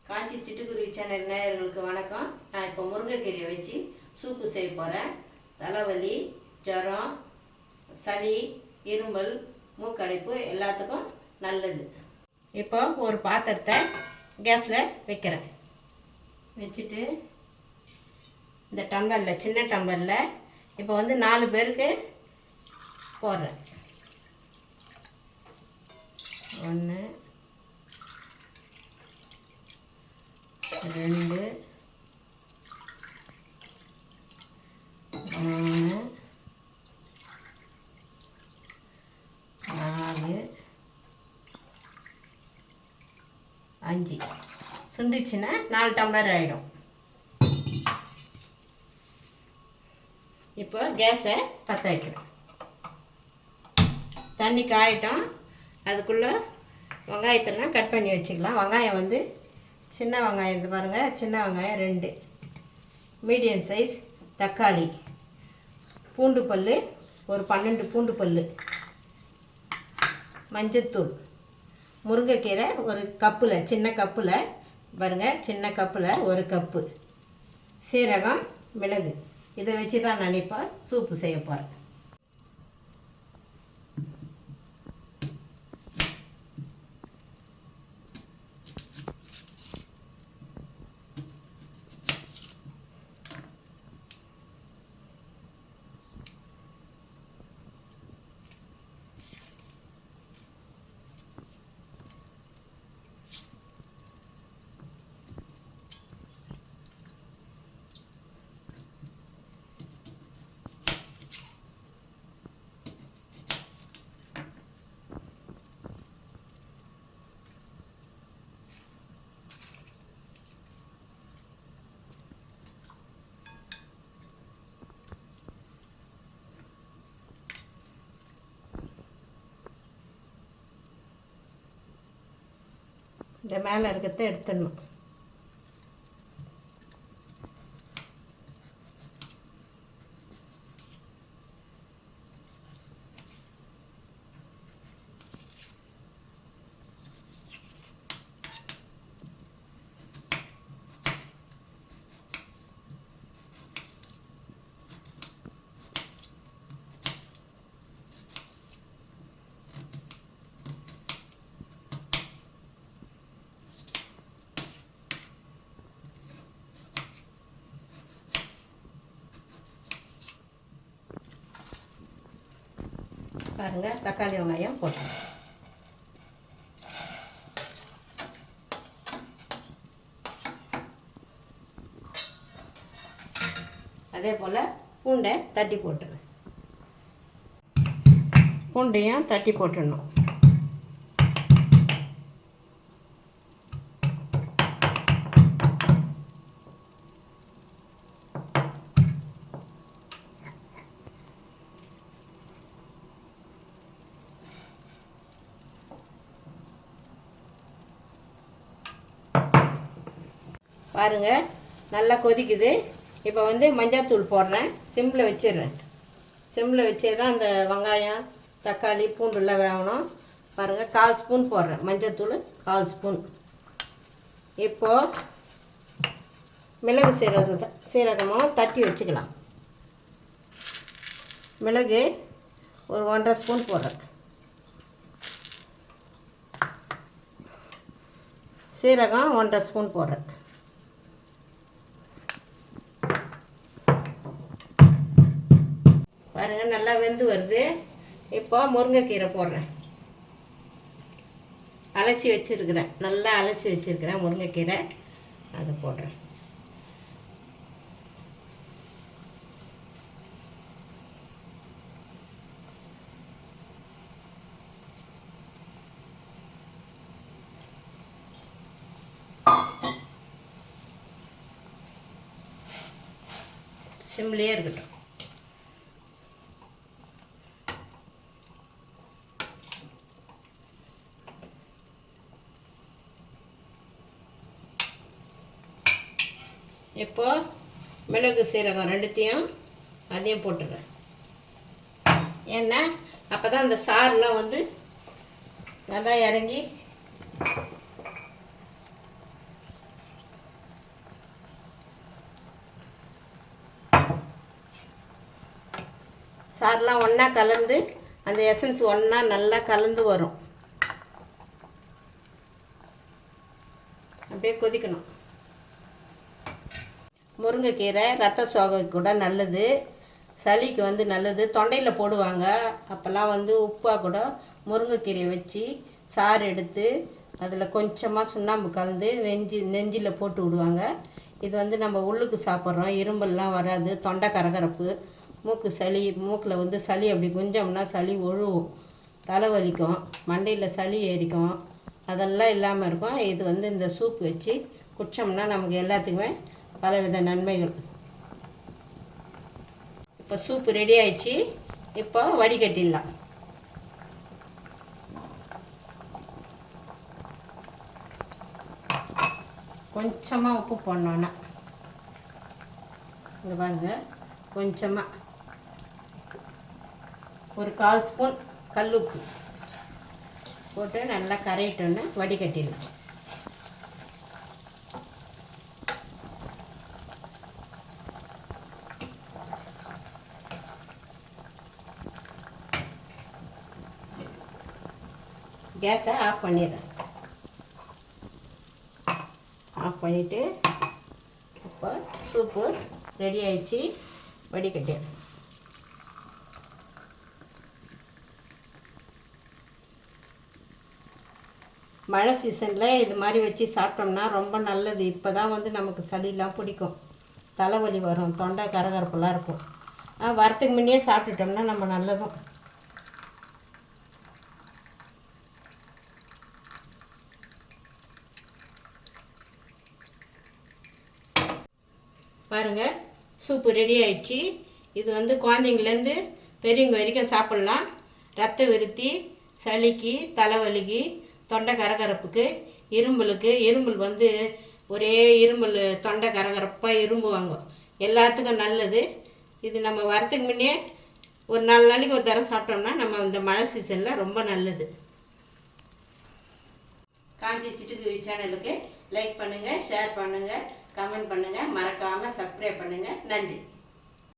காஞ்சி சிட்டுக்குருவி சேனல் நேயர்களுக்கு வணக்கம். நான் இப்போ முருங்கைக்கீரையை வச்சு சூப்பு செய்ய போகிறேன். தலைவலி, ஜுரம், சளி, இருமல், மூக்கடைப்பு எல்லாத்துக்கும் நல்லது. இப்போ ஒரு பாத்திரத்தை கேஸில் வைக்கிறேன். வச்சுட்டு இந்த டம்ளரில், சின்ன டம்ளரில் இப்போ 4 பேருக்கு போடுறேன். 1 2 3 4 5 சுண்டிச்சுன்னா 4 டம்ளர் ஆகிடும். இப்போ கேஸை பற்ற வைக்கிறோம். தண்ணி காயிட்டோம். அதுக்குள்ளே வெங்காயத்தெல்லாம் கட் பண்ணி வச்சுக்கலாம். வெங்காயம் சின்ன வெங்காயம், இது பாருங்கள், சின்ன வெங்காயம் 2, மீடியம் சைஸ் தக்காளி, பூண்டு பல் ஒரு 12 பூண்டு பல், மஞ்சத்தூள், முருங்கைக்கீரை ஒரு கப்பில், சின்ன கப்பில் பாருங்கள், சின்ன கப்பில் 1 கப்பு, சீரகம், மிளகு. இதை வச்சு தான் நான் இப்போ சூப்பு செய்ய போகிறேன். இந்த மேலே இருக்கிறத எடுத்துடணும். பாருங்கள், தக்காளி வெங்காயம் போட்டுருங்க. அதே போல் பூண்டை தட்டி போட்டுருங்க. பூண்டையும் தட்டி போட்டுடணும். பாருங்கள், நல்லா கொதிக்குது. இப்போ மஞ்சள்தூள் போடுறேன். சிம்மில் வச்சிடுறேன். சிம்மில் வச்சே தான் அந்த வெங்காயம், தக்காளி, பூண்டுலாம் வேகணும். பாருங்கள், 1/4 ஸ்பூன் போடுறேன் மஞ்சள்தூள், 1/4 ஸ்பூன். இப்போது மிளகு சீரகமும் தட்டி வச்சுக்கலாம். மிளகு ஒரு 1.5 ஸ்பூன் போடுறேன். சீரகம் 1.5 ஸ்பூன் போடுறேன். பாருங்கள், நல்லா வெந்து வருது. இப்போ முருங்கைக்கீரை போடுறேன். அலசி வச்சுருக்கிறேன், நல்லா அலசி வச்சுருக்கிறேன் முருங்கைக்கீரை. அதை போடுறேன். சிம்லேயே இருக்கட்டும். இப்போது மிளகு சீரகம் ரெண்டுத்தையும் அதையும் போட்டுடுறேன். ஏன்னா அப்போ தான் அந்த சாறுலாம் நல்லா இறங்கி சாரெலாம் ஒன்றா கலந்து அந்த எசன்ஸ் ஒன்றா நல்லா கலந்து வரும். அப்படியே கொதிக்கணும். முருங்கைக்கீரை ரத்த சோகை கூட நல்லது, சளிக்கு வந்து நல்லது. தொண்டையில் போடுவாங்க. அப்போல்லாம் வந்து உப்பாக கூட முருங்கைக்கீரையை வச்சு சாறு எடுத்து அதில் கொஞ்சமாக சுண்ணாம்பு கலந்து நெஞ்சில் போட்டு விடுவாங்க. இது வந்து நம்ம உள்ளுக்கு சாப்பிட்றோம், இரும்பல்லாம் வராது. தொண்டை கரகரப்பு, மூக்கில் வந்து சளி அப்படி குஞ்சோம்னா சளி ஒழுவும், தலைவலிக்கும், மண்டையில் சளி ஏறிக்கும், அதெல்லாம் இல்லாமல் இருக்கும். இது வந்து இந்த சூப் வச்சு குடித்தோம்னா நமக்கு எல்லாத்துக்குமே பலவித நன்மைகள். இப்போ சூப்பு ரெடி ஆயிடுச்சு. இப்போ வடிகட்டிடலாம். கொஞ்சமாக உப்பு போடணுன்னா, இங்கே பாருங்கள், கொஞ்சமாக ஒரு 1/4 ஸ்பூன் கல் உப்பு போட்டு நல்லா கரையிட்டோன்னு வடிகட்டிடலாம். கேஸை ஆஃப் பண்ணிடுறேன். ஆஃப் பண்ணிவிட்டு இப்போ சூப்பு ரெடி ஆயிடுச்சு. வடிகட்டிடுறேன். மழை சீசனில் இது மாதிரி வச்சு சாப்பிட்டோம்னா ரொம்ப நல்லது. இப்போ தான் வந்து நமக்கு சளியெலாம் பிடிக்கும், தலைவலி வரும், தொண்டை கரகரப்பெல்லாம் இருக்கும். வரத்துக்கு முன்னே சாப்பிட்டுட்டோம்னா நம்ம நல்லதும். பாருங்கள், சூப்பு ரெடி ஆயிடுச்சு. இது வந்து குழந்தைங்கலேருந்து பெரியவங்க வரைக்கும் சாப்பிட்லாம். ரத்த விருத்தி, சளிக்கு, தலைவலிக்கு, தொண்டை கரகரப்புக்கு, இரும்பல் வந்து ஒரே இரும்பல், தொண்டை கரகரப்பாக இரும்புவாங்க, எல்லாத்துக்கும் நல்லது. இது நம்ம வரத்துக்கு முன்னே ஒரு 4 நாளைக்கு ஒரு தடவை சாப்பிட்டோம்னா நம்ம இந்த மழை சீசனில் ரொம்ப நல்லது. காஞ்சி சிட்டுக்குருவி சேனலுக்கு லைக் பண்ணுங்கள், ஷேர் பண்ணுங்கள், கமெண்ட் பண்ணுங்கள், மறக்காமல் சப்ஸ்கிரைப் பண்ணுங்கள். நன்றி.